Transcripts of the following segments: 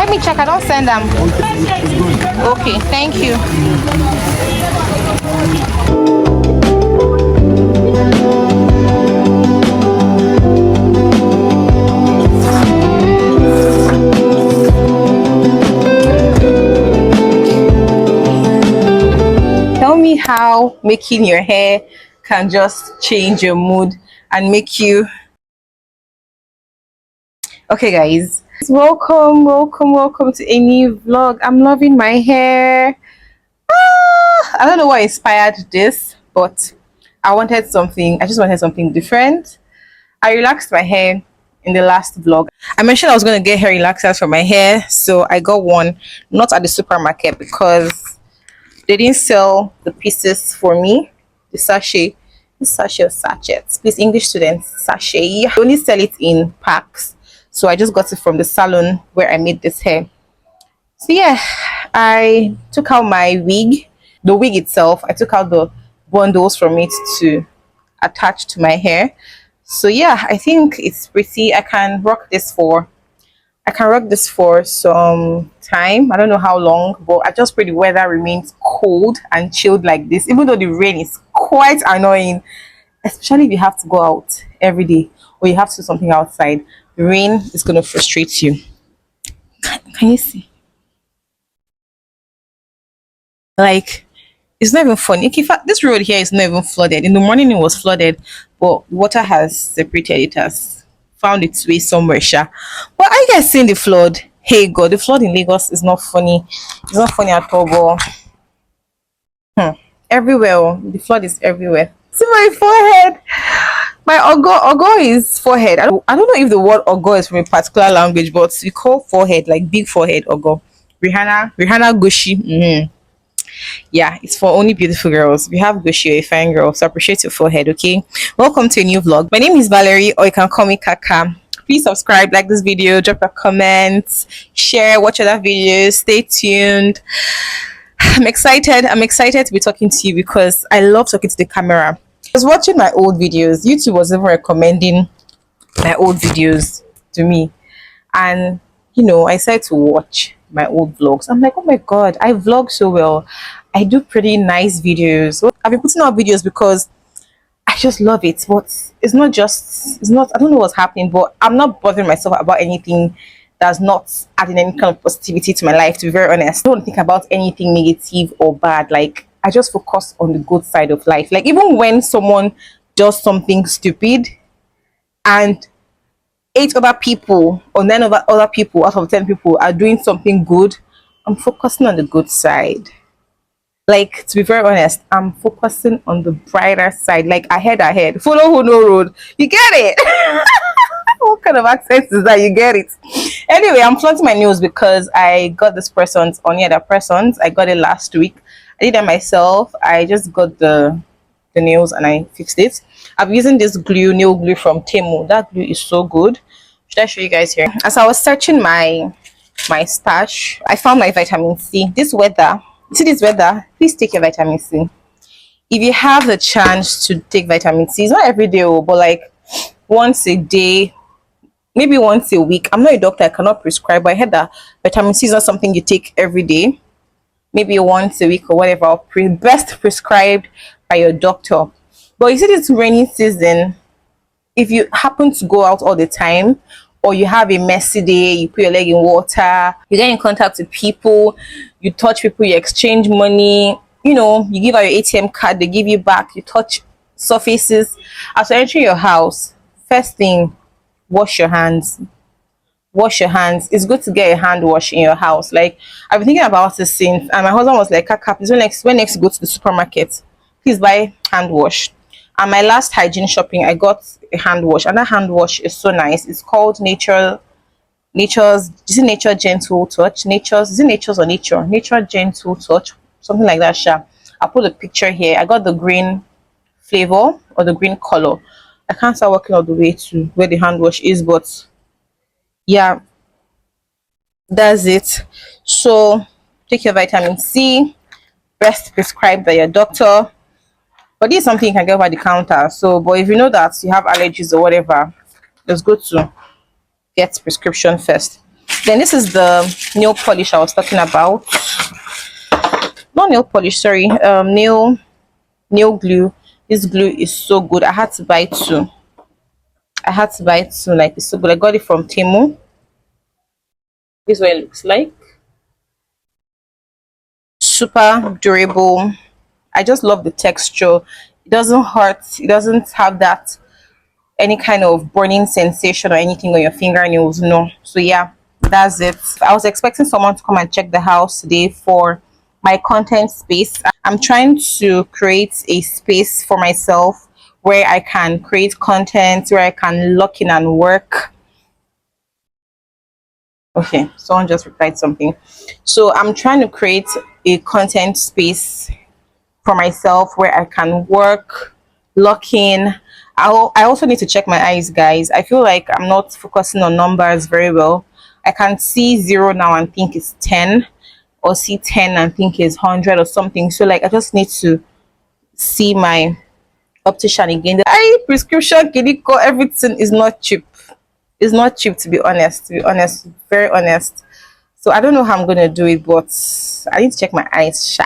Let me check. I don't send them. Okay, thank you. Tell me how making your hair can just change your mood and make you. Okay, guys, welcome to a new vlog. I'm loving my hair. I don't know what inspired this, but I just wanted something different. I relaxed my hair in the last vlog. I mentioned I was going to get hair relaxers for my hair, so I got one, not at the supermarket because they didn't sell the pieces for me. The sachet or sachets, please, English students, sachet. They only sell it in packs, so I just got it from the salon where I made this hair. So yeah, I took out my wig, the wig itself. I took out the bundles from it to attach to my hair. So yeah, I think it's pretty. I can rock this for some time. I don't know how long, but I just pray the weather remains cold and chilled like this, even though the rain is quite annoying, especially if you have to go out every day or you have to do something outside. The rain is going to frustrate you. Can you see? Like, it's not even funny. In fact, this road here is not even flooded. In the morning, it was flooded, but water has separated it, has found its way somewhere. Sha. But are you guys seeing the flood? Hey, God, the flood in Lagos is not funny. It's not funny at all. But everywhere, the flood is everywhere. See my forehead. My ogo is forehead. I don't know if the word ogo is from a particular language, but we call forehead like big forehead ogo. Rihanna Gushi. Yeah, it's for only beautiful girls. If you have Gushi, you're a fine girl, so appreciate your forehead. Okay, welcome to a new vlog. My name is Valerie, or you can call me Kaka. Please subscribe, like this video, drop a comment, share, watch other videos, stay tuned. I'm excited to be talking to you because I love talking to the camera. I was watching my old videos. YouTube was even recommending my old videos to me, and I decided to watch my old vlogs. I'm like, oh my god, I vlog so well. I do pretty nice videos. I've been putting out videos because I just love it. But it's not, I don't know what's happening, but I'm not bothering myself about anything that's not adding any kind of positivity to my life, to be very honest. I don't think about anything negative or bad. Like, I just focus on the good side of life. Like, even when someone does something stupid and 8 other people or 9 other people out of 10 people are doing something good, I'm focusing on the good side. Like, to be very honest, I'm focusing on the brighter side. Like, ahead, follow who no road. You get it? What kind of accent is that? You get it? Anyway, I'm flaunting my nails because I got this present on the present. I got it last week. I did it myself. I just got the nails and I fixed it. I'm using this nail glue from Temu. That glue is so good. Should I show you guys here? As I was searching my stash, I found my vitamin C. This weather, you see this weather, please take your vitamin C. If you have the chance to take vitamin C, it's not every day, but like once a day, maybe once a week. I'm not a doctor, I cannot prescribe, but I heard that vitamin C is not something you take every day. Maybe once a week or whatever, best prescribed by your doctor. But you see, this rainy season, if you happen to go out all the time, or you have a messy day, you put your leg in water, you get in contact with people, you touch people, you exchange money, you give out your ATM card, they give you back, you touch surfaces. After entering your house, first thing, wash your hands. It's good to get a hand wash in your house. Like, I've been thinking about this since, and my husband was like, Kaka, please, when next you go to the supermarket, please buy hand wash. And my last hygiene shopping, I got a hand wash, and that hand wash is so nice. It's called Nature's Nature Gentle Touch. Nature Gentle Touch, something like that. Sha, I'll put a picture here. I got the green flavor or the green color. I can't start walking all the way to where the hand wash is, but yeah, that's it. So take your vitamin C, best prescribed by your doctor. But this is something you can get over the counter. So, but if you know that you have allergies or whatever, it's good to get prescription first. Then this is the nail polish I was talking about. Not nail polish, sorry. Nail glue. This glue is so good. I had to buy two. I had to buy two. Like, it's so good. I got it from Temu. This is what it looks like. Super durable. I just love the texture. It doesn't hurt. It doesn't have that any kind of burning sensation or anything on your fingernails. No. So yeah, that's it. I was expecting someone to come and check the house today for my content space. I'm trying to create a space for myself where I can create content, where I can log in and work. Okay, someone just replied something. So I'm trying to create a content space for myself where I can work, lock in. I also need to check my eyes, guys. I feel like I'm not focusing on numbers very well. I can see zero now and think it's 10, or see 10 and think it's 100 or something. So, like, I just need to see my optician again. The eye prescription, clinical, everything is not cheap. It's not cheap, to be honest. To be honest, very honest. So I don't know how I'm gonna do it, but I need to check my eyes. Sha.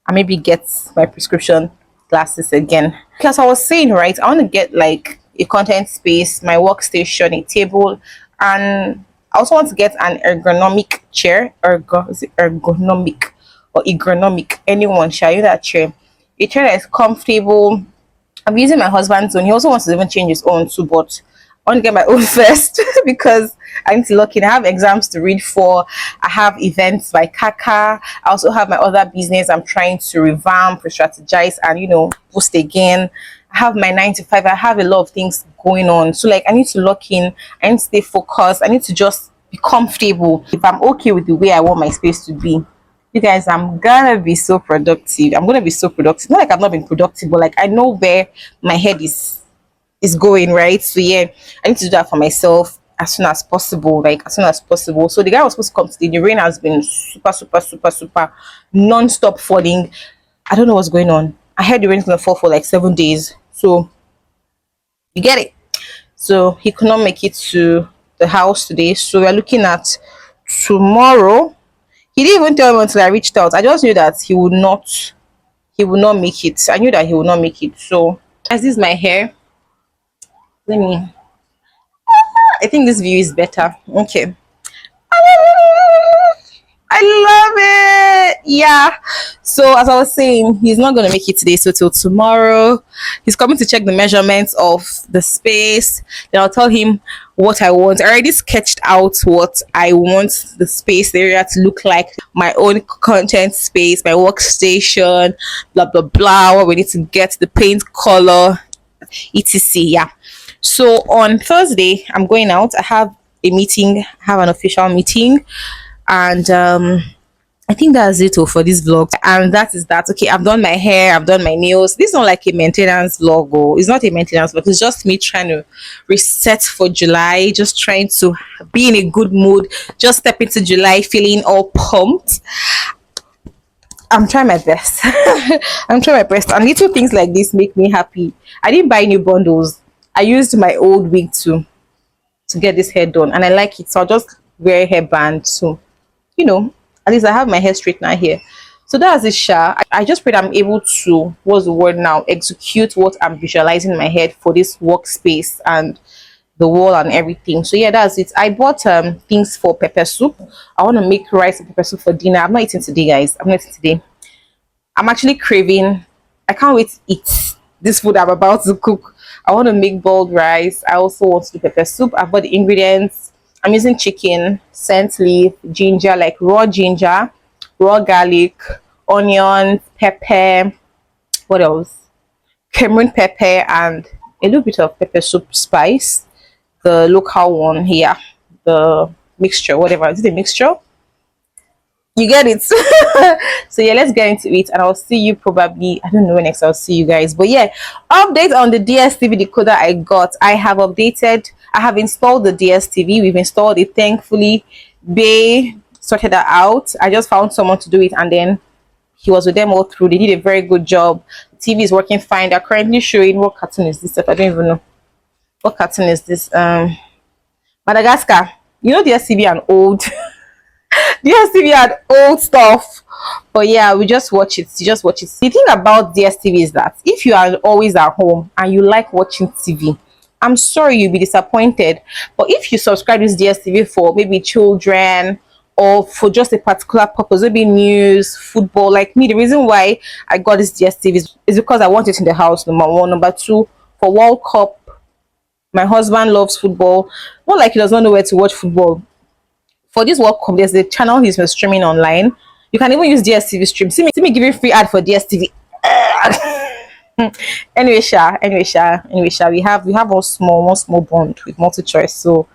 And maybe get my prescription glasses again. Because I was saying, right, I want to get like a content space, my workstation, a table, and I also want to get an ergonomic chair. Is it ergonomic or ergonomic? Anyone, shall you that chair? A chair that is comfortable. I'm using my husband's own. He also wants to even change his own too, but I want to get my own first because I need to look in. I have exams to read for. I have events by Kaka. I also have my other business I'm trying to revamp, re-strategize, and boost again. I have my 9 to 5. I have a lot of things going on. So like I need to lock in. I need to stay focused. I need to just be comfortable. If I'm okay with the way I want my space to be, you guys, I'm gonna be so productive. I'm gonna be so productive. Not like I've not been productive, but like I know where my head is going, right? So yeah, I need to do that for myself as soon as possible, like as soon as possible. So the guy was supposed to come today. The rain has been super, super, super, super non-stop falling. I don't know what's going on. I heard the rain's gonna fall for like 7 days. So you get it. So he could not make it to the house today. So we're looking at tomorrow. He didn't even tell me until I reached out. I just knew that he would not make it. I knew that he would not make it. So as this is my hair, let me I think this view is better. Okay. I love it. Yeah. So as I was saying, he's not gonna make it today. So till tomorrow, he's coming to check the measurements of the space. Then I'll tell him what I want. I already sketched out what I want the space, the area to look like. My own content space, my workstation, blah blah blah. What we need to get, the paint color, etc. Yeah. So on Thursday, I'm going out. I have a meeting, have an official meeting, and I think that's it all for this vlog. And that is that. Okay, I've done my hair, I've done my nails. This is not like a maintenance vlog, or it's not a maintenance vlog. It's just me trying to reset for July, just trying to be in a good mood, just step into July feeling all pumped. I'm trying my best. I'm trying my best. And little things like this make me happy. I didn't buy new bundles. I used my old wig to get this hair done, and I like it. So I'll just wear hairband. So, at least I have my hair straightener here. So that's it, Sha. I just pray that I'm able to, what's the word now, execute what I'm visualizing in my head for this workspace and the wall and everything. So yeah, that's it. I bought things for pepper soup. I want to make rice and pepper soup for dinner. I'm not eating today, guys. I'm not eating today. I'm actually craving. I can't wait to eat this food I'm about to cook. I want to make boiled rice. I also want to do pepper soup. I've got the ingredients. I'm using chicken, scent leaf, ginger, like raw ginger, raw garlic, onions, pepper. What else? Cameroon pepper and a little bit of pepper soup spice. The local one here. The mixture, whatever. Is it a mixture? You get it. So yeah, let's get into it, and I'll see you probably, I don't know when next I'll see you guys, but yeah, update on the DSTV decoder I got. I have installed the DSTV. We've installed it, thankfully. Bay sorted that out. I just found someone to do it, and then he was with them all through. They did a very good job. The TV is working fine. They're currently showing, what cartoon is this? I don't even know what cartoon is this. Madagascar. You know, DSTV and old DSTV and old stuff. But yeah, we just watch it. You just watch it. The thing about DSTV is that if you are always at home and you like watching TV, I'm sorry you'll be disappointed. But if you subscribe this DSTV for maybe children or for just a particular purpose, maybe news, football, like me, the reason why I got this DSTV is because I want it in the house, number one. Number two, for World Cup, my husband loves football. Not like he does not know where to watch football. For this World Cup, there's a channel he's been streaming online. You can even use DSTV stream. See me giving free ad for DSTV. Anyway, we have one small bond with multi choice, so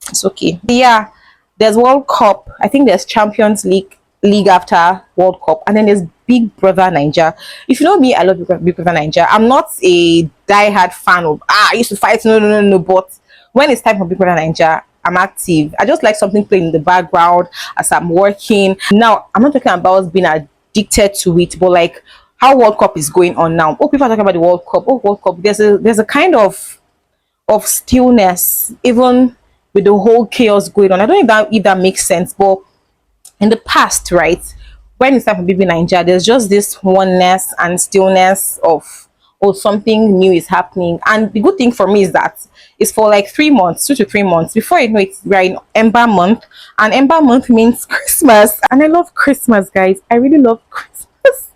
it's okay. Yeah, there's World Cup. I think there's Champions League after World Cup, and then there's Big Brother Nigeria. If you know me, I love Big Brother Nigeria. I'm not a diehard fan of I used to fight. No. But when it's time for Big Brother Nigeria, I'm active. I just like something playing in the background as I'm working. Now, I'm not talking about being addicted to it, but like how World Cup is going on now. Oh, people are talking about the World Cup. Oh, World Cup. There's a kind of stillness, even with the whole chaos going on. I don't know if that makes sense, but in the past, right, when it's time for BB Nigeria, there's just this oneness and stillness of oh something new is happening. And the good thing for me is that it's for like 3 months, 2 to 3 months. Before you know it, we're in Ember month, and Ember month means Christmas. And I love Christmas, guys. I really love Christmas.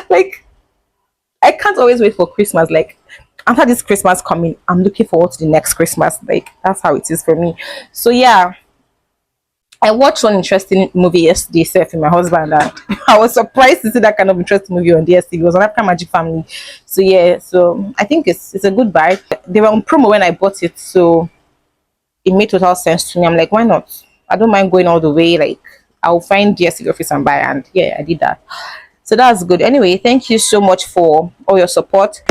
Like I can't always wait for Christmas. Like after this Christmas coming, I'm looking forward to the next Christmas. Like that's how it is for me. So yeah, I watched one interesting movie yesterday, Seth, with my husband, and I was surprised to see that kind of interesting movie on DSTV. It was on African Magic Family. So yeah, so I think it's a good buy. They were on promo when I bought it, so it made total sense to me. I'm like, why not? I don't mind going all the way. Like I'll find DSTV office and buy, and yeah, I did that. So that's good. Anyway, thank you so much for all your support.